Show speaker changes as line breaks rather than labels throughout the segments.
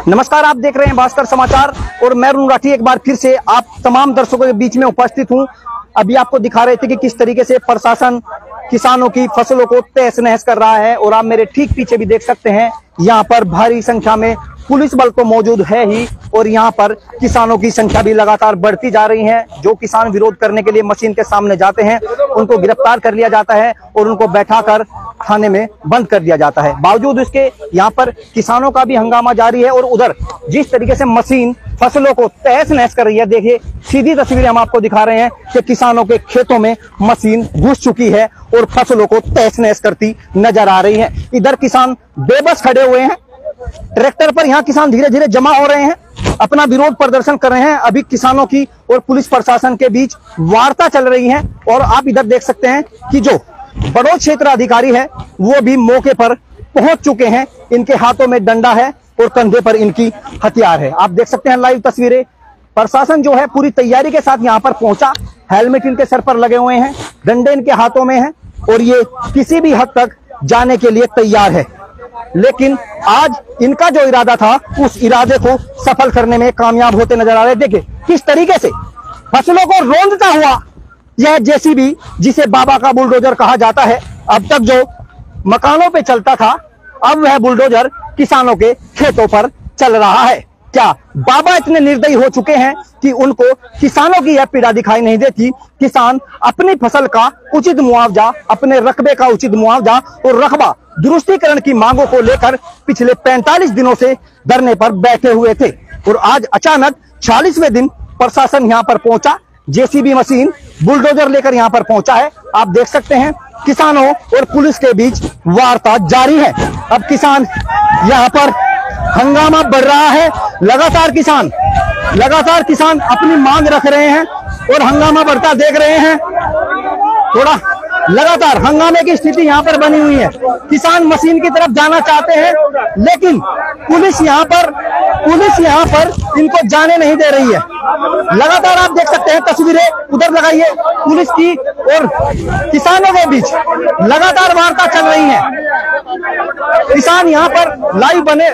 नमस्कार, आप देख रहे हैं भास्कर समाचार और मैं अरुण राठी एक बार फिर से आप तमाम दर्शकों के बीच में उपस्थित हूं। अभी आपको दिखा रहे थे कि किस तरीके से प्रशासन किसानों की फसलों को तहस नहस कर रहा है और आप मेरे ठीक पीछे भी देख सकते हैं, यहाँ पर भारी संख्या में पुलिस बल तो मौजूद है ही और यहाँ पर किसानों की संख्या भी लगातार बढ़ती जा रही है। जो किसान विरोध करने के लिए मशीन के सामने जाते हैं उनको गिरफ्तार कर लिया जाता है और उनको बैठाकर थाने में बंद कर दिया जाता है। बावजूद इसके यहाँ पर किसानों का भी हंगामा जारी है और उधर जिस तरीके से मशीन फसलों को तहस नहस कर रही है, देखिए सीधी तस्वीरें हम आपको दिखा रहे हैं कि किसानों के खेतों में मशीन घुस चुकी है और फसलों को तहस नहस करती नजर आ रही है। इधर किसान बेबस खड़े हुए हैं, ट्रैक्टर पर यहाँ किसान धीरे धीरे जमा हो रहे हैं, अपना विरोध प्रदर्शन कर रहे हैं। अभी किसानों की और पुलिस प्रशासन के बीच वार्ता चल रही है और आप इधर देख सकते हैं कि जो बड़ौद क्षेत्र अधिकारी है वो भी मौके पर पहुंच चुके हैं। इनके हाथों में डंडा है और कंधे पर इनकी हथियार है। आप देख सकते हैं लाइव तस्वीरें। प्रशासन जो है पूरी तैयारी के साथ यहाँ पर पहुंचा, हेलमेट इनके सर पर लगे हुए हैं, डंडे इनके हाथों में हैं और ये किसी भी हद तक जाने के लिए तैयार है। लेकिन आज इनका जो इरादा था उस इरादे को सफल करने में कामयाब होते नजर आ रहे। देखिए किस तरीके से फसलों को रौंदता हुआ यह जेसीबी, जिसे बाबा का बुलडोजर कहा जाता है, अब तक जो मकानों पे चलता था अब वह बुलडोजर किसानों के खेतों पर चल रहा है। क्या बाबा इतने निर्दयी हो चुके हैं कि उनको किसानों की यह पीड़ा दिखाई नहीं देती? किसान अपनी फसल का उचित मुआवजा, अपने रकबे का उचित मुआवजा और रकबा दुरुस्तीकरण की मांगों को लेकर पिछले 45 दिनों से धरने पर बैठे हुए थे और आज अचानक 46वें दिन प्रशासन यहां पर पहुंचा। जेसीबी मशीन बुलडोजर लेकर यहां पर पहुंचा है। आप देख सकते हैं किसानों और पुलिस के बीच वार्ता जारी है। अब किसान यहां पर हंगामा बढ़ रहा है। लगातार किसान अपनी मांग रख रहे हैं और हंगामा बढ़ता देख रहे हैं। थोड़ा लगातार हंगामे की स्थिति यहाँ पर बनी हुई है। किसान मशीन की तरफ जाना चाहते हैं लेकिन पुलिस यहाँ पर इनको जाने नहीं दे रही है। लगातार आप देख सकते हैं तस्वीरें उधर लगाइए, पुलिस की और किसानों के बीच लगातार वार्ता चल रही है। किसान यहाँ पर लाइव बने,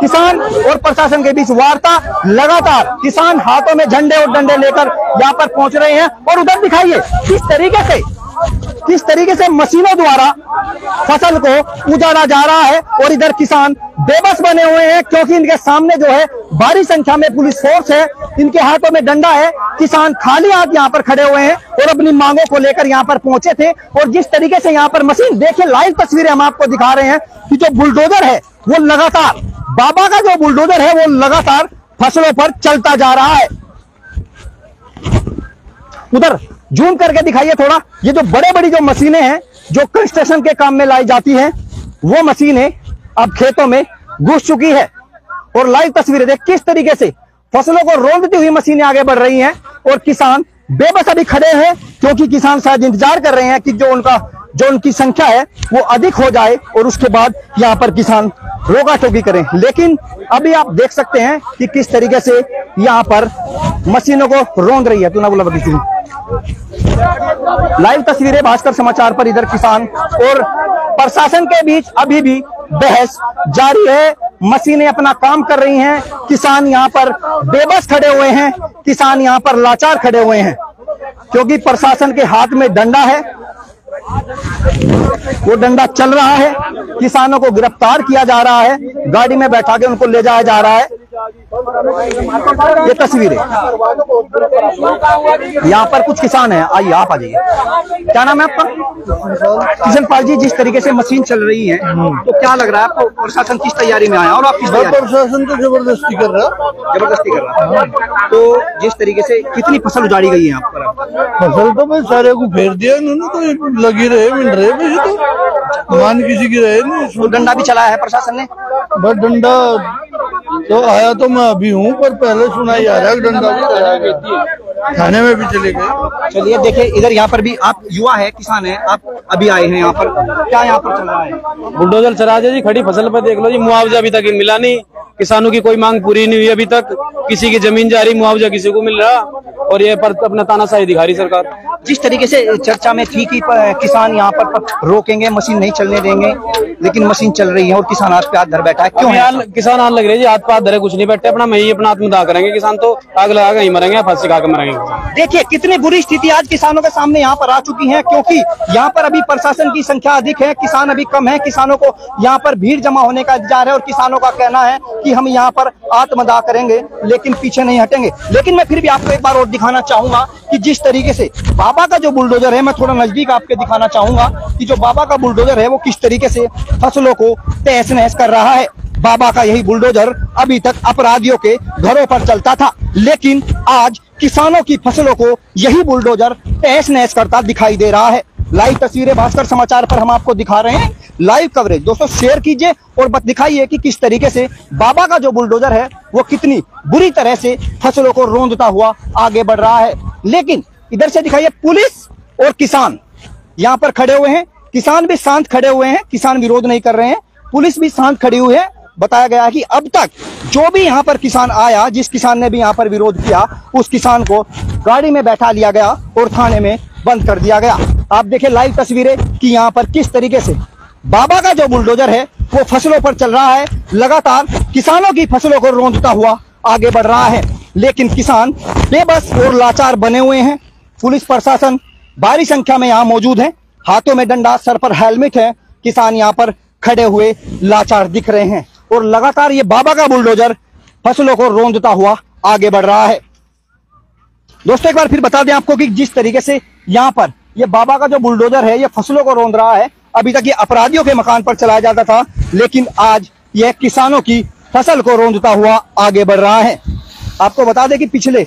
किसान और प्रशासन के बीच वार्ता लगातार। किसान हाथों में झंडे और डंडे लेकर यहाँ पर पहुंच रहे हैं और उधर दिखाइए किस तरीके से मशीनों द्वारा फसल को उजाड़ा जा रहा है और इधर किसान बेबस बने हुए हैं क्योंकि इनके सामने जो है भारी संख्या में पुलिस फोर्स है, इनके हाथों में डंडा है। किसान खाली हाथ यहाँ पर खड़े हुए हैं और अपनी मांगों को लेकर यहाँ पर पहुंचे थे और जिस तरीके से यहाँ पर मशीन, देखिए लाइव तस्वीरें हम आपको दिखा रहे हैं कि जो बुलडोजर है वो लगातार, बाबा का जो बुलडोजर है वो लगातार फसलों पर चलता जा रहा है। उधर जूम करके दिखाइए थोड़ा, ये जो बड़ी जो मशीनें हैं जो कंस्ट्रक्शन के काम में लाई जाती हैं वो मशीनें अब खेतों में घुस चुकी है और लाइव तस्वीरें देख किस तरीके से फसलों को रौंदती हुई मशीनें आगे बढ़ रही हैं और किसान बेबस अभी खड़े हैं क्योंकि किसान शायद इंतजार कर रहे हैं कि जो उनकी संख्या है वो अधिक हो जाए और उसके बाद यहाँ पर किसान रोका टोकी करें। लेकिन अभी आप देख सकते हैं कि किस तरीके से यहाँ पर मशीनों को रौंद रही है। तू ना बोला किसी लाइव तस्वीरें भास्कर समाचार पर। इधर किसान और प्रशासन के बीच अभी भी बहस जारी है। मशीनें अपना काम कर रही हैं, किसान यहाँ पर बेबस खड़े हुए हैं, किसान यहाँ पर लाचार खड़े हुए हैं क्योंकि प्रशासन के हाथ में डंडा है, वो डंडा चल रहा है। किसानों को गिरफ्तार किया जा रहा है, गाड़ी में बैठा के उनको ले जाया जा रहा है। ये तस्वीरें, यहाँ पर कुछ किसान हैं, आइए आप आ जाइए। क्या नाम है आपका? किशन पाल जी, जिस तरीके से मशीन चल रही है तो क्या लग रहा है आपको, प्रशासन किस तैयारी में आया और आप किस तैयारी?
प्रशासन तो जबरदस्ती कर रहा है।
तो जिस तरीके से कितनी फसल उजाड़ी गई है यहाँ पर?
फसल तो भाई सारे को फेर दिया इन्होंने, तो लगी रहे मिल रहे वैसे तो मान किसी की रहे नहीं।
डंडा भी चलाया है प्रशासन ने?
बस डंडा तो आया तो मैं अभी हूँ, पर पहले सुनाई आ रहा है डंडा भी थाने में भी चले गए।
चलिए देखिए इधर यहाँ पर भी आप युवा है, किसान है, आप अभी आए हैं यहाँ पर, क्या यहाँ पर चल रहा है?
बुलडोजर चला जी, खड़ी फसल पे देख लो जी, मुआवजा अभी तक मिला नहीं। किसानों की कोई मांग पूरी नहीं हुई अभी तक। किसी की जमीन जा रही, मुआवजा किसी को मिल रहा, और ये पर अपना तानाशाही दिखा रही सरकार।
जिस तरीके से चर्चा में थी कि किसान यहाँ पर रोकेंगे, मशीन नहीं चलने देंगे, लेकिन मशीन चल रही है और किसान हाथ पे हाथ धर बैठा है, क्यों है?
किसान आने लग रहे जी, हाथ पे हाथ धरे कुछ नहीं बैठे, अपना मैं ही अपना आत्मदाह करेंगे। किसान तो आग लगा के ही मरेंगे, फांसी खा के मरेंगे।
देखिए कितनी बुरी स्थिति आज किसानों के सामने यहाँ पर आ चुकी है, क्योंकि यहाँ पर अभी प्रशासन की संख्या अधिक है, किसान अभी कम है। किसानों को यहाँ पर भीड़ जमा होने का इंतजार है और किसानों का कहना है कि हम यहाँ पर आत्मदाह करेंगे, लेकिन पीछे नहीं हटेंगे। लेकिन मैं फिर भी आपको एक बार और दिखाना चाहूंगा कि जिस तरीके से बाबा का जो बुलडोजर है, मैं थोड़ा नजदीक आपके दिखाना चाहूंगा कि जो बाबा का बुलडोजर है वो किस तरीके से फसलों को तहस नहस कर रहा है। बाबा का यही बुलडोजर अभी तक अपराधियों के घरों पर चलता था, लेकिन आज किसानों की फसलों को यही बुलडोजर तहस नहस करता दिखाई दे रहा है। लाइव तस्वीरें भास्कर समाचार पर हम आपको दिखा रहे हैं, लाइव कवरेज। दोस्तों शेयर कीजिए और दिखाइए कि किस तरीके से बाबा का जो बुलडोजर है वो कितनी बुरी तरह से फसलों को रौंदता हुआ आगे बढ़ रहा है। लेकिन इधर से दिखाइए, पुलिस और किसान यहाँ पर खड़े हुए हैं। किसान भी शांत खड़े हुए हैं, किसान विरोध नहीं कर रहे हैं, पुलिस भी शांत खड़ी हुई है। बताया गया है कि अब तक जो भी यहाँ पर किसान आया, जिस किसान ने भी यहाँ पर विरोध किया, उस किसान को गाड़ी में बैठा लिया गया और थाने में बंद कर दिया गया। आप देखें लाइव तस्वीरें कि यहाँ पर किस तरीके से बाबा का जो बुलडोजर है वो फसलों पर चल रहा है, लगातार किसानों की फसलों को रौंदता हुआ आगे बढ़ रहा है। लेकिन किसान बेबस और लाचार बने हुए हैं। पुलिस प्रशासन भारी संख्या में यहाँ मौजूद है, हाथों में डंडा, सर पर हेलमेट है। किसान यहाँ पर खड़े हुए लाचार दिख रहे हैं और लगातार ये बाबा का बुलडोजर फसलों को रौंदता हुआ आगे बढ़ रहा है। दोस्तों एक बार फिर बता दें आपको कि जिस तरीके से यहाँ पर ये बाबा का जो बुलडोजर है ये फसलों को रौंद रहा है। अभी तक ये अपराधियों के मकान पर चलाया जाता था, लेकिन आज यह किसानों की फसल को रौंदता हुआ आगे बढ़ रहा है। आपको बता दें कि पिछले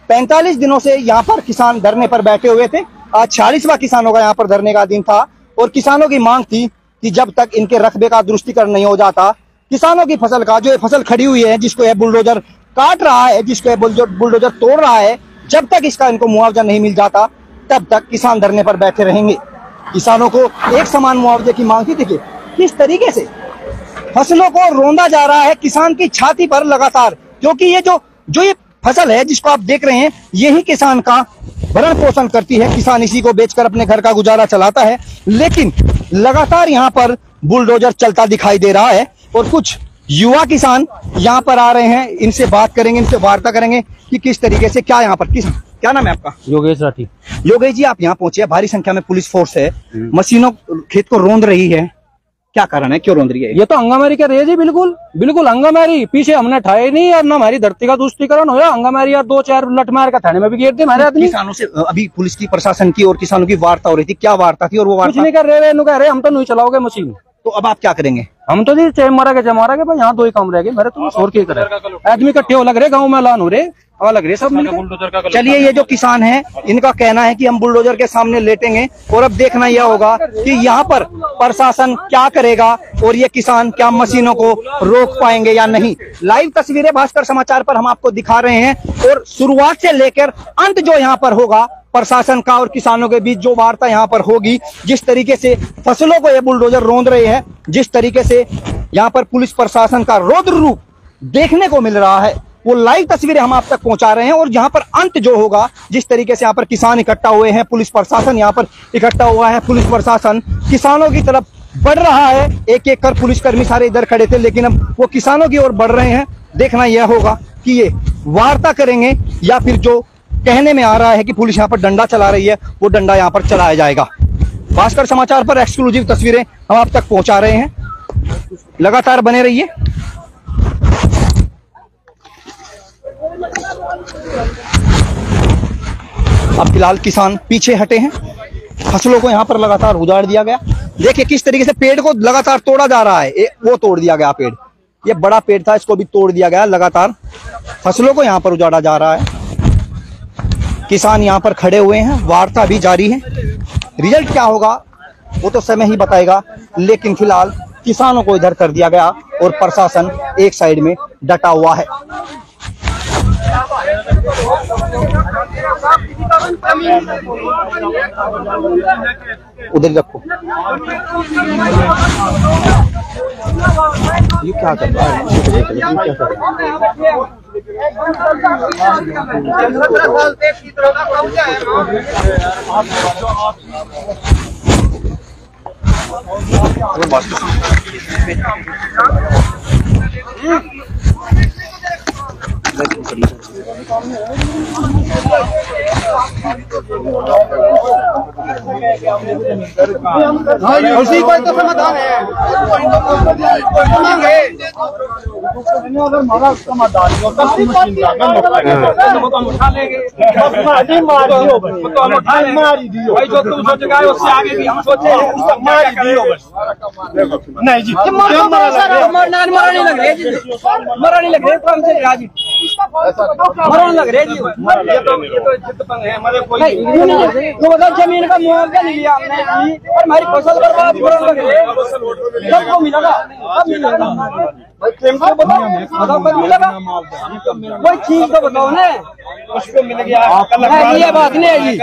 45 दिनों से यहाँ पर किसान धरने पर बैठे हुए थे। आज 40वां किसानों का यहाँ पर धरने का दिन था और किसानों की मांग थी कि जब तक इनके रकबे का दृष्टिकरण नहीं हो जाता, किसानों की फसल का, जो ये फसल खड़ी हुई है, जिसको यह बुलडोजर काट रहा है, जिसको यह बुलडोजर तोड़ रहा है, जब तक इसका इनको मुआवजा नहीं मिल जाता तब तक किसान धरने पर बैठे रहेंगे। किसानों को एक समान मुआवजे की मांग थी। देखिए किस तरीके से फसलों को रौंदा जा रहा है किसान की छाती पर लगातार, क्योंकि ये जो ये फसल है जिसको आप देख रहे हैं, यही किसान का भरण पोषण करती है। किसान इसी को बेचकर अपने घर का गुजारा चलाता है, लेकिन लगातार यहाँ पर बुलडोजर चलता दिखाई दे रहा है। और कुछ युवा किसान यहाँ पर आ रहे हैं, इनसे बात करेंगे, इनसे वार्ता करेंगे कि किस तरीके से क्या यहाँ पर क्या नाम है आपका?
योगेश राठी।
योगेश जी, आप यहाँ पहुंचे हैं, भारी संख्या में पुलिस फोर्स है, मशीनों खेत को रौंद रही है, क्या कारण है, क्यों रौंद रही है?
ये तो हंगामारी कर रही है जी, बिल्कुल बिल्कुल हंगामारी। पीछे हमने ठाए नहीं और ना हमारी धरती का तुष्टीकरण होया। हंगामारी और 2-4 लठ मार का थाने में भी गिर थे हमारे आदमी।
किसानों से अभी पुलिस की, प्रशासन की और किसानों की वार्ता हो रही थी, क्या वार्ता थी? और वो
कुछ नहीं कर रहे, कह रहे हम तो नहीं चलाओगे मशीन।
तो अब आप क्या करेंगे?
हम तो जी चाहे मारा के भाई, यहाँ 2 ही काम रह गए मेरे, तो और क्या करे। आदमी इकट्ठे हो लग रहे, गाँव में ऐलान हो रहे, लग रहे सब।
चलिए, ये जो किसान है इनका कहना है कि हम बुलडोजर के सामने लेटेंगे और अब देखना यह होगा कि यहाँ पर प्रशासन क्या करेगा और ये किसान क्या मशीनों को रोक पाएंगे या नहीं। लाइव तस्वीरें भास्कर समाचार पर हम आपको दिखा रहे हैं और शुरुआत से लेकर अंत जो यहाँ पर होगा, प्रशासन का और किसानों के बीच जो वार्ता यहाँ पर होगी, जिस तरीके से फसलों को ये बुलडोजर रौंद रहे हैं, जिस तरीके से यहाँ पर पुलिस प्रशासन का रौद्र रूप देखने को मिल रहा है, वो लाइव तस्वीरें हम आप तक पहुंचा रहे हैं। और यहाँ पर अंत जो होगा, जिस तरीके से यहाँ पर किसान इकट्ठा हुए हैं, पुलिस प्रशासन यहाँ पर इकट्ठा हुआ है, पुलिस प्रशासन किसानों की तरफ बढ़ रहा है। एक एक कर पुलिसकर्मी सारे इधर खड़े थे, लेकिन अब वो किसानों की ओर बढ़ रहे हैं। देखना यह होगा कि ये वार्ता करेंगे या फिर जो कहने में आ रहा है कि पुलिस यहाँ पर डंडा चला रही है, वो डंडा यहाँ पर चलाया जाएगा। भास्कर समाचार पर एक्सक्लूसिव तस्वीरें हम आप तक पहुंचा रहे हैं, लगातार बने रहिए। अब फिलहाल किसान पीछे हटे हैं, फसलों को यहाँ पर लगातार उजाड़ दिया गया। देखिए किस तरीके से पेड़ को लगातार तोड़ा जा रहा है, वो तोड़ दिया गया पेड़, ये बड़ा पेड़ था, इसको भी तोड़ दिया गया। लगातार फसलों को यहाँ पर उजाड़ा जा रहा है। किसान यहाँ पर खड़े हुए हैं, वार्ता भी जारी है। रिजल्ट क्या होगा वो तो समय ही बताएगा, लेकिन फिलहाल किसानों को इधर कर दिया गया और प्रशासन एक साइड में डटा हुआ है। उधर रखो। ये क्या कर रहा है?
उसी कोई तो समाधान है। अगर हमारा समाधान होता तो मशीन का उठा लेंगे, मारी दियो भाई, जो तुम सोचेगा उससे आगे भी हम सोचे मारी दियो बस। नहीं जी मरा नहीं लग रही जी, मरा नहीं लग रही जी, मरा लग रही जी। ये तो जिद्दपंग है हमारे कोई तो मतलब जमीन का मुआवजा नहीं लिया हमने और हमारी फसल बर्बाद हो रही है। सबको मिलेगा, अब मिलेगा बताओ कब मिलेगा? कोई चीज तो बताओ ना, उसको मिल गया ये बात नहीं है जी।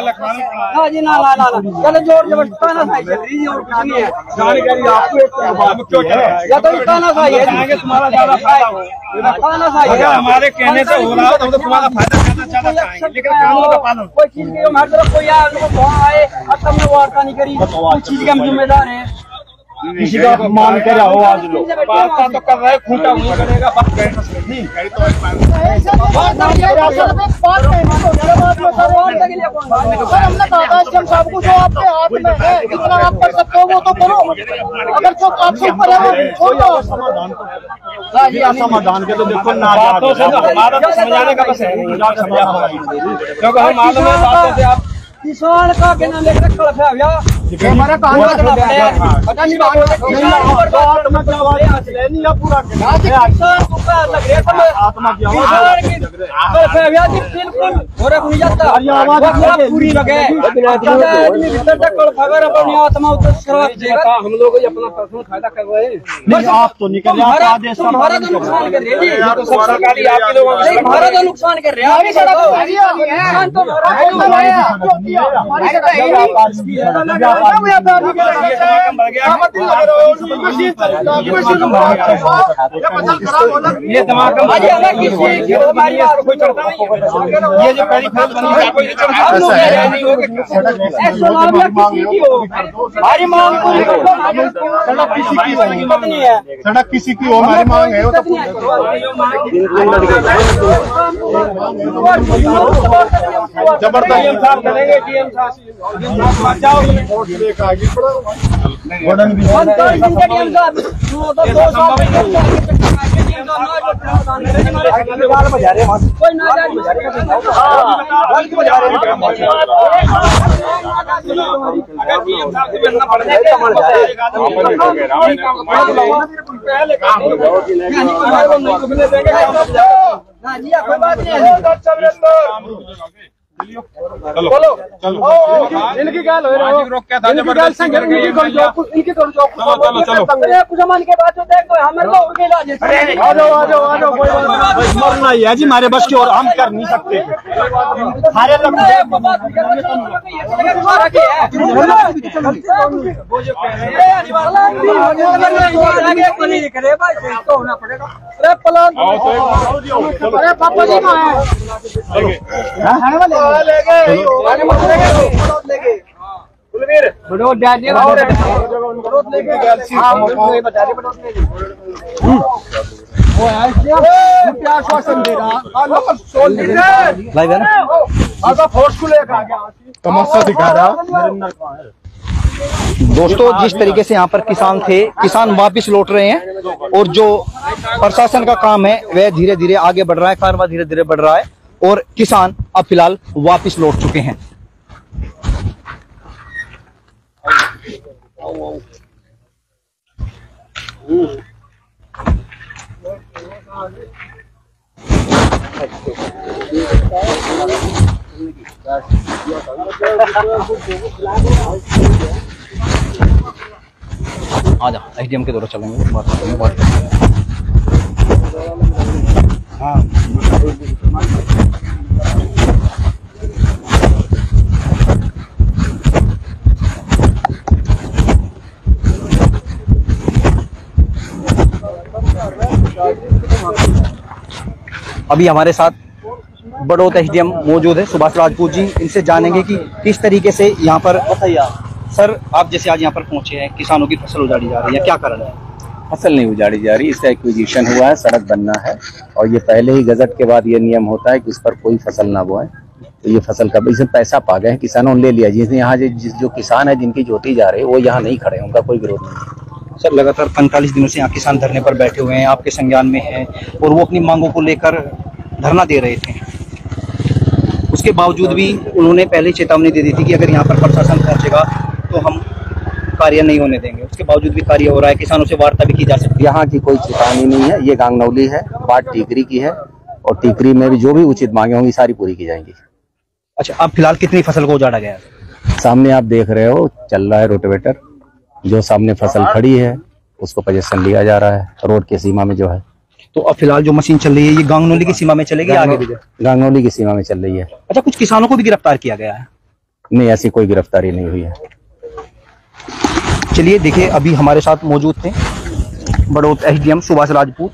हाँ जी ना ना ना चलो जोर जबरदस्ती ना सही चल रही और कुछ नहीं है। जानकारी आपको या तो खाना सही है तुम्हारा ज्यादा फायदा हो, खाना सही है हमारे कहने से हो रहा हो तो तुम्हारा फायदा ज्यादा चाहेंगे, लेकिन कानून का पालन कोई चीज की हमारी तरफ कोई आए और तुमने वार्ता नहीं करी, उस चीज के हम जिम्मेदार हैं। किसी का मान कर आओ आज लोग वार्ता तो कर रहे, खूंटा नहीं करेगा हमने कहा सब कुछ आपके हाथ में है, जितना आप कर सकते हो वो तो करो, अगर जो आपसे ऊपर है वो छोड़ दो। समाधान के तो देखो ना हमारा तो समझाने का बस है, क्योंकि हम मालूम है बातों से आप किसान का कहना लेकर कल भैया हमारा कहां पता नहीं बात नहीं पूरा किसान को लग रहा था आत्मा की आवाज बिल्कुल और अपनी जाता पूरी लगे आदमी भीतर तक कल फगर अपनी आत्मा उतर शराब देगा। हम लोग अपना पर्सनल फायदा कर रहे हैं, आप तो निकल आदेश हमारा तो नुकसान कर रहे हैं, तो सब सरकारी आपके लोगों का हमारा तो नुकसान कर रहे हैं। ये दिमाग ये जो पहली फसल बनी है हमारी मांग पूरी करो, सड़क किसी की नहीं है, सड़क किसी की हो हमारी मांग है वो तो जबरदस्त करेंगे। डीएम साहब कोई बात नहीं चलो चलो इनकी गाल हो रहा है, इनकी गाल संग इनकी कर जो इनकी कर जो अरे कुछ मान के बात होता है तो हमारे को उनके इलाज है। आ जाओ कोई मरना ही है जी हमारे बस की और हम कर नहीं सकते सारे लोग अरे पापा जी आश्वासन दे रहा तमस्सा दिखा रहा।
दोस्तों जिस तरीके से यहाँ पर किसान थे, किसान वापस लौट रहे हैं और जो प्रशासन का काम है वह धीरे धीरे आगे बढ़ रहा है, कारवां धीरे धीरे बढ़ रहा है और किसान अब फिलहाल वापस लौट चुके हैं। आजा एसडीएम के द्वारा चलेंगे, बात करेंगे। हाँ अभी हमारे साथ बड़ौत एसडीएम मौजूद है सुभाष राजपूत जी, इनसे जानेंगे कि किस तरीके से यहाँ पर। सर, आप जैसे आज यहाँ पर पहुंचे हैं, किसानों की फसल उजाड़ी जा रही है, क्या कारण है?
फसल नहीं उजाड़ी जा रही, इसका एक्विजिशन हुआ है, सड़क बनना है और ये पहले ही गजट के बाद ये नियम होता है कि इस पर कोई फसल ना बोए। तो ये फसल का इसमें पैसा पा गए हैं किसानों ने, ले लिया। जिसने यहाँ जो किसान है जिनकी जोती जा रही है वो यहाँ नहीं खड़े, उनका कोई विरोध नहीं।
सर, लगातार 45 दिनों से यहाँ किसान धरने पर बैठे हुए हैं, आपके संज्ञान में हैं और वो अपनी मांगों को लेकर धरना दे रहे थे। उसके बावजूद भी उन्होंने पहले चेतावनी दे दी थी कि अगर यहाँ पर प्रशासन पहुंचेगा तो हम कार्य नहीं होने देंगे। उसके बावजूद भी कार्य हो रहा है, किसानों से वार्ता भी की जा सकती है।
यहाँ की कोई चेतावनी नहीं है, ये गांगनौली है, बात टीकरी की है और टीकरी में भी जो भी उचित मांगे होंगी सारी पूरी की जाएंगी।
अच्छा, अब फिलहाल कितनी फसल को उजाड़ा गया है?
सामने आप देख रहे हो चल रहा है रोटावेटर, जो सामने फसल खड़ी है उसको पोजीशन लिया जा रहा है रोड के सीमा में जो है।
तो अब फिलहाल जो मशीन चल रही है ये गांगनौली की सीमा में चलेगी, आगे भी?
गांगनौली की सीमा में चल रही है।
अच्छा, कुछ किसानों को भी गिरफ्तार किया गया है?
नहीं, ऐसी कोई गिरफ्तारी नहीं हुई है।
चलिए देखिए, अभी हमारे साथ मौजूद थे बड़ौत एसडीएम सुभाष राजपूत।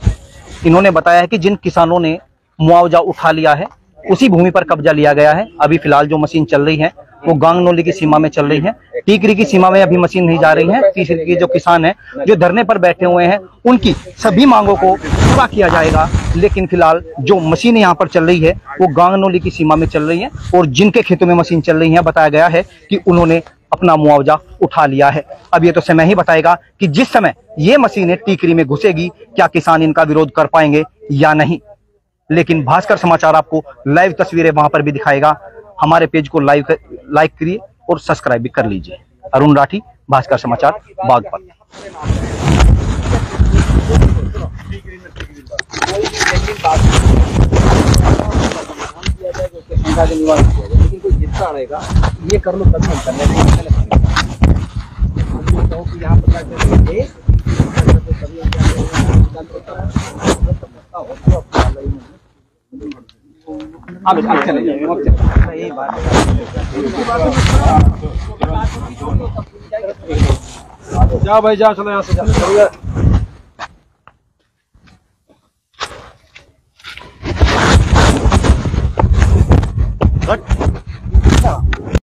इन्होंने बताया है कि जिन किसानों ने मुआवजा उठा लिया है उसी भूमि पर कब्जा लिया गया है। अभी फिलहाल जो मशीन चल रही है वो गांगनौली की सीमा में चल रही है, टीकरी की सीमा में अभी मशीन नहीं जा रही है। तीसरी के जो किसान हैं जो धरने पर बैठे हुए हैं उनकी सभी मांगों को पूरा किया जाएगा, लेकिन फिलहाल जो मशीन यहाँ पर चल रही है वो गांगनौली की सीमा में चल रही है और जिनके खेतों में मशीन चल रही है बताया गया है कि उन्होंने अपना मुआवजा उठा लिया है। अब ये तो समय ही बताएगा कि जिस समय ये मशीनें टीकरी में घुसेगी क्या किसान इनका विरोध कर पाएंगे या नहीं। लेकिन भास्कर समाचार आपको लाइव तस्वीरें वहां पर भी दिखाएगा। हमारे पेज को लाइक करिए और सब्सक्राइब भी कर लीजिए। अरुण राठी, भास्कर समाचार, बागपत।
लेकिन कोई जितना आएगा ये कर लो तभी हम करने यहाँ पर चले जाएंगे। जा भाई जा, चलो यहाँ से।